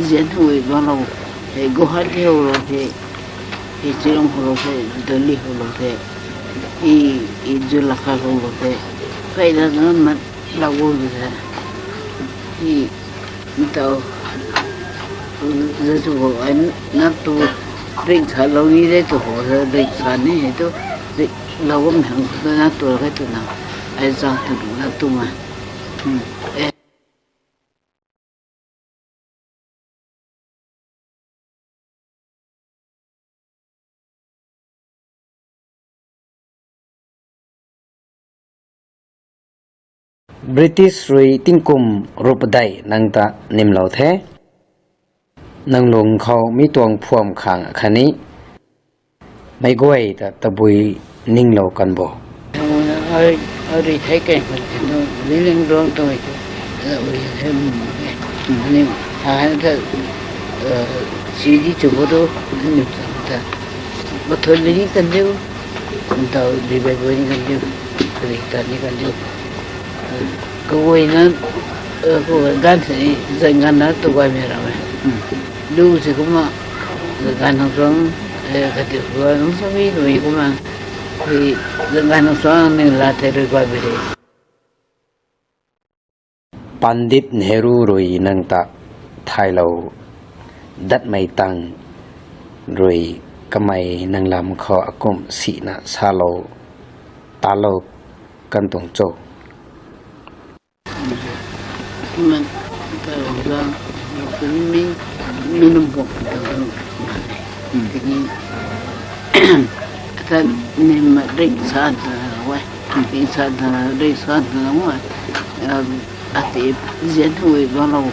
diễn hồi bao lâu thì go hát theo rồi thì chỉ long hồ thì Delhi hồ thì i Lakha hồ thì phải là nó mà là vô rồi thì tao giờ tụi anh nó tụi định thả lâu đi đấy tụi họ rồi định thả này tụi định lâu không hàng tụi nó tụi cái tụi nào ai ra tụi nó tụi mà British rui tingkum rupadai nangta nimlo the nang lung khau mi tuang phuam khang khani mai goi ta tabui ninglo kanbo ở đây thấy cái nó lý liênron tôi rồi thêm nhưng hai cái chỉ đi chụp đó nhưng ta bắt thôi lý cần điêu tao đi về với cần điêu thì ta đi cần điêu cô ấy nó cô gan thì dành gan nó tôi quay về rồi lưu thì cũng mà gan nó sống cái điều rồi nó sống đi rồi cũng mà thì dành gan nó sống nên là thay đổi quay về đây Pandit Nehru rui nangta thailo dat mai tang rui kamai nang lam kho akum si na salo talo kan tong cho mà tao ra cũng mình nông bộ thì ta nên mà định sản vậy định sản là ngoài thì diễn hồi bao lâu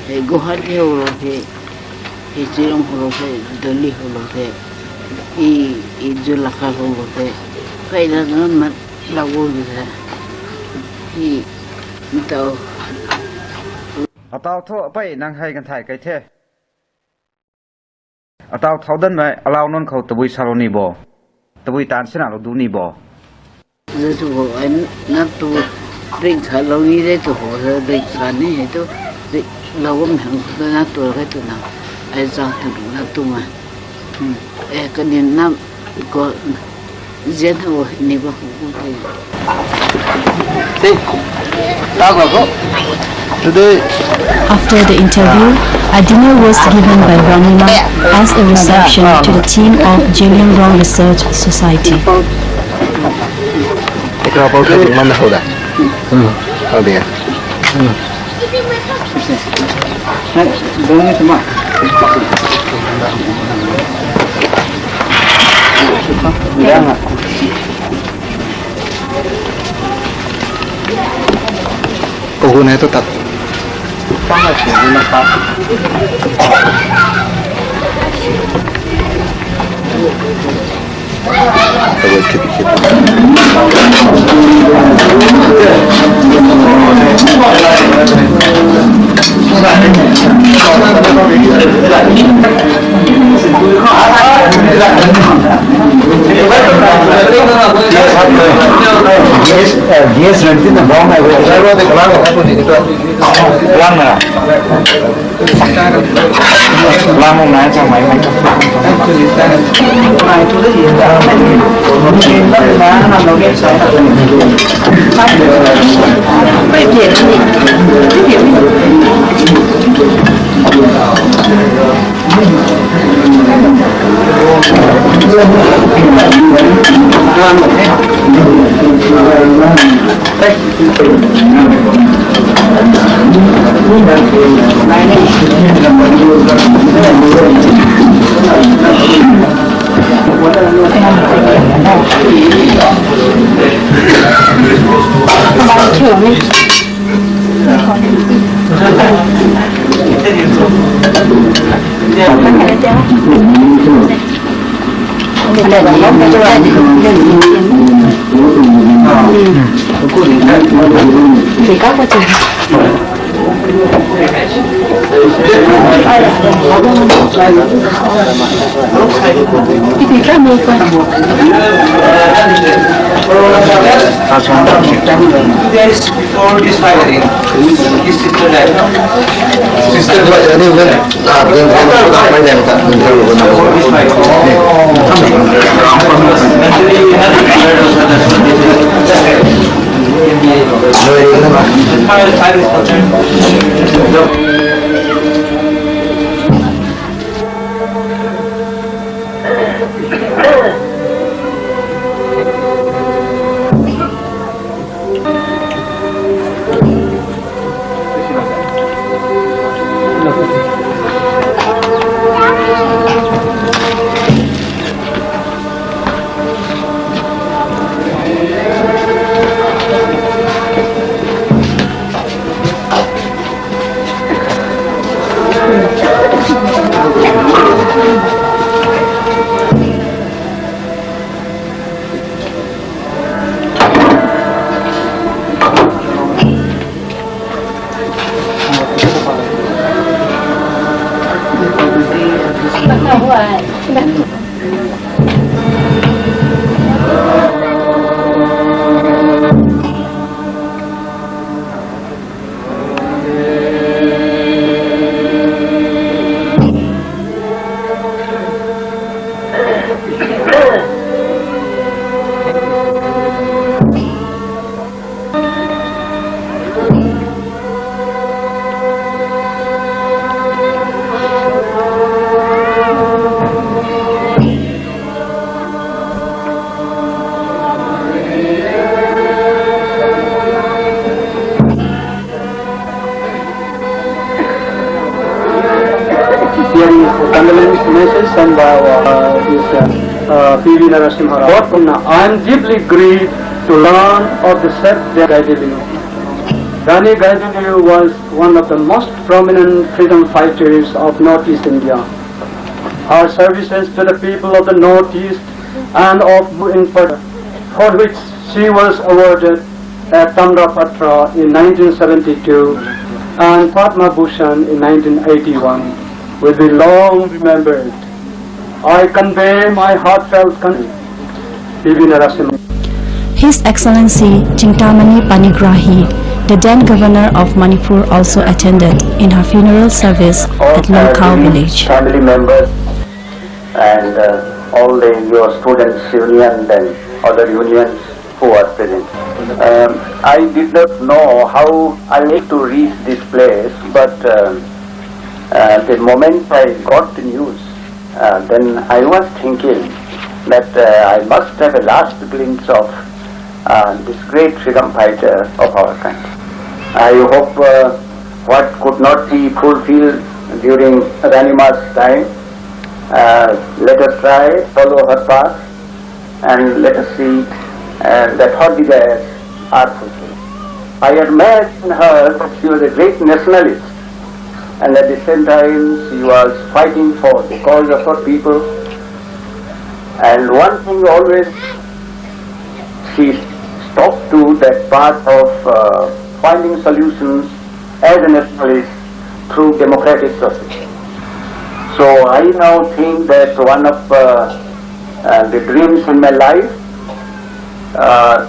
thì go hát theo rồi thì chỉ long hồ thì Delhi hồ thì i Lakha hồ thì phải là nó mà là vô rồi thì tao tao thua bay năng hayกันถ่ายไกลเท่ตาวเท่าดันไหมเรานนเขาตะบุยซาโลนีบ่ตะบุยตานสนาเราดูนี่บ่ giờ tụi anh nó tụi định thả lâu đi đấy tụi họ rồi định thả này tụi định lâu không hàng tụi nó tụi cái tụi nào ai ra tụi nó tụi mà cái niềm nam có diễn hồi này bao cũng thấy After the interview, a dinner was given by Rani as a reception to the team of Gaidinliu Research Society. Cái bao cái mắm hầu đã. Hầu đi. đúng như thế mà Cô này tôi tập. Tôi kịp kịp. Yes, nanti na bawang ay wala. Saya buat kelang apa ni itu? Lang na. Lang mo na sa may may. này tôi thấy gì đó mình nó là nằm đầu game sai bây giờ thì Thì các quá trình Days before this firing, his sister died. Sister juga jadi bukan? Ah, belum apa yang tak belum Before this firing. Actually, he had declared us that fire is concerned. condolence message sent by P.V. Narasimha Rao. I am deeply grieved to learn of the sad death of Gaidinliu. Rani Gaidinliu was one of the most prominent freedom fighters of Northeast India. Her services to the people of the Northeast and of in particular, for which she was awarded a Tamra Patra in 1972 and Padma Bhushan in 1981, will be long remembered. I convey my heartfelt P.V. Narasimha. His Excellency Chintamani Panigrahi, the then governor of Manipur, also attended in her funeral service at Longkau village. Family members and all the your students union and other unions who are present. I did not know how I need to reach this place, but the moment I got the news, then I was thinking that I must have a last glimpse of this great freedom fighter of our country. I hope what could not be fulfilled during Ranima's time, let us try, follow her path, and let us see that her desires are fulfilled. I admire in her that she was a great nationalist, and at the same time she was fighting for the cause of her people. And one thing always she stuck to, that path of finding solutions as a nationalist through democratic process. So I now think that one of the dreams in my life,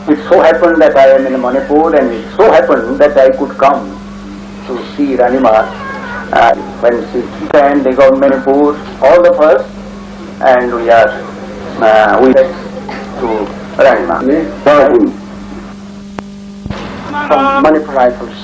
it so happened that I am in Manipur, and it so happened that I could come to see Ranima when she and the government of Manipur, all of us, and we are to Ranima. From Manipur Rifles.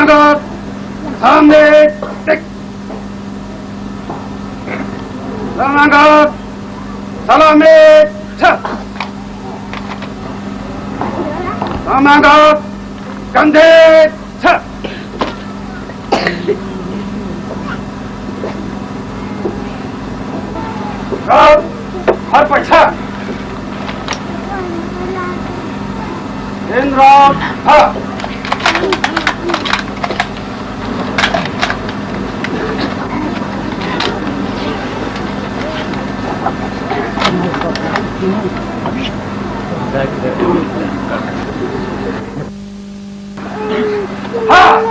Samagat, Samne, Tik. Samagat, Salame, Cha. Samagat, Gandhe, Cha. Rod, Harpa, Cha. Indra, Ha. Ha!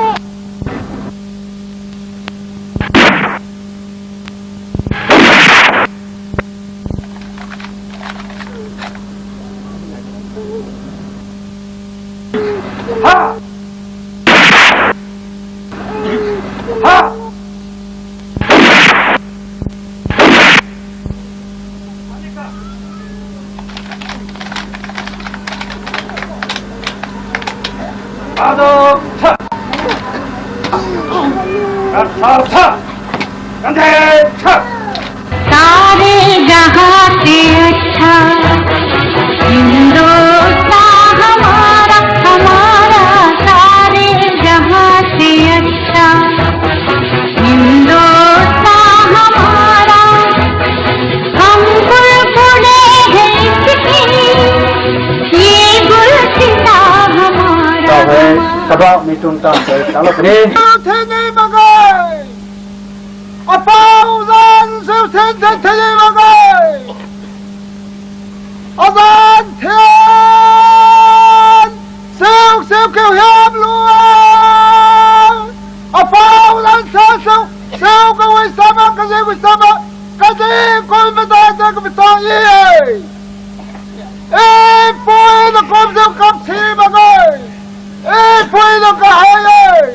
Ha! Ha! Ado, cha! Gatsa, cha! Gandhe, cha! सारे जहां से अच्छा हिंदुस्तान हमारा हमारा सारे जहां से अच्छा हिंदुस्तान हमारा हम बुलबुले हैं इसकी ये गुलसिता हमारा Sabah mitunta kalau ini أفوزان سوسن تنتهي مقاي أظن تيان سوك ويابلوا أفوزان سوك ويسامة كذي ويسامة كذي كل بدايتك بطاقية إيه فوين لكم سوكم سي مقاي إيه فوين لكم حياي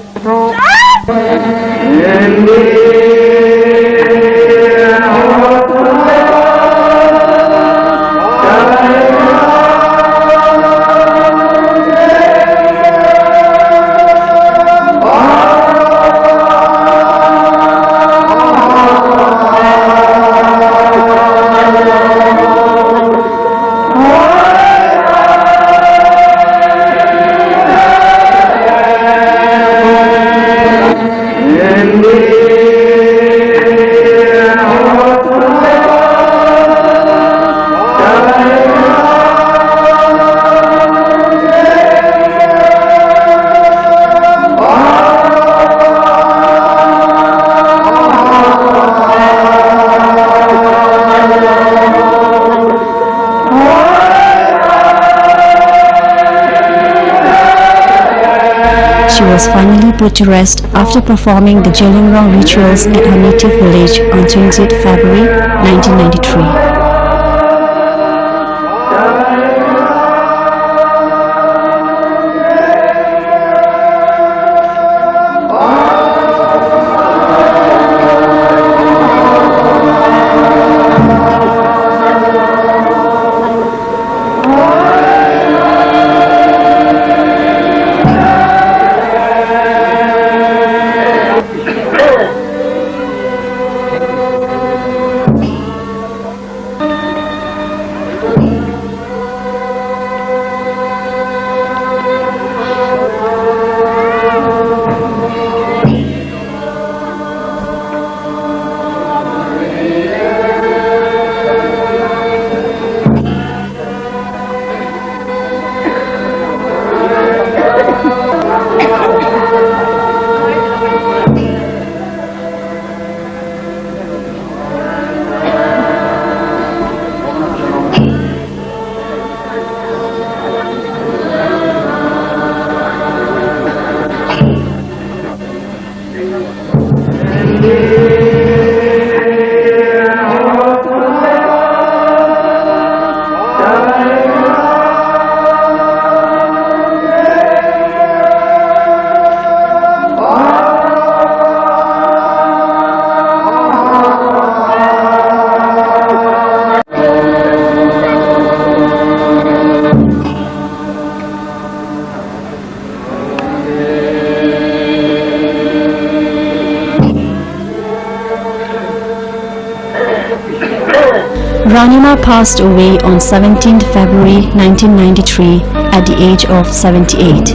She was finally put to rest after performing the Jelingrong rituals at her native village on 20th February 1993. Ranima passed away on 17th February 1993 at the age of 78.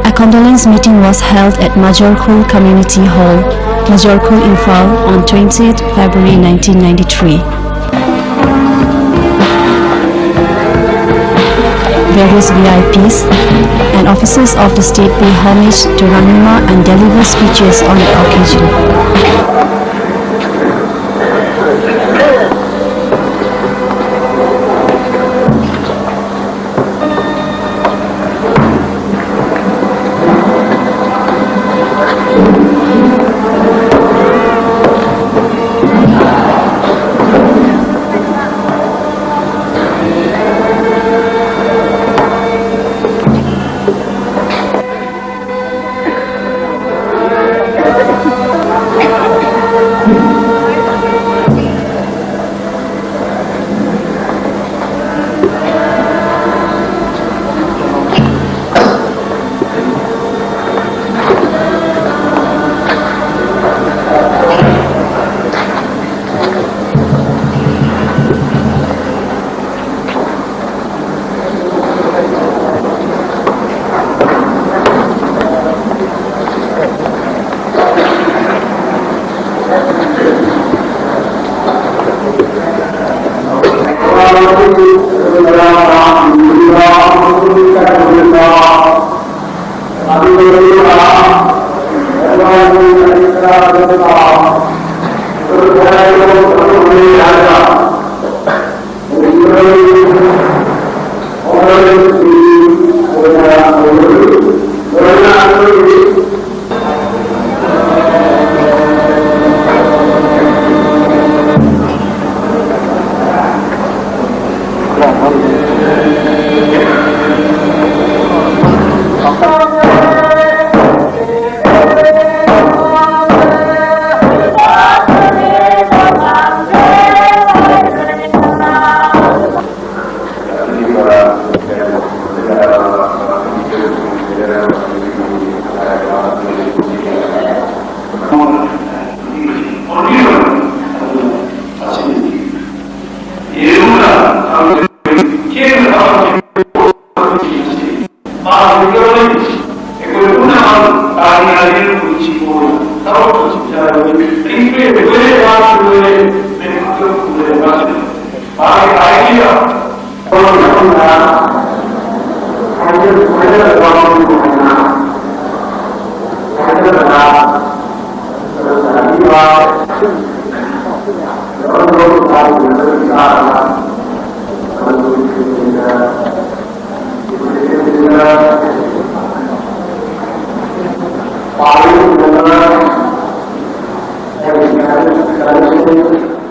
A condolence meeting was held at Majorkul Community Hall, Majorkul, Imphal on 20th February 1993. Various VIPs and officers of the state pay homage to Ranima and deliver speeches on the occasion. Thank you.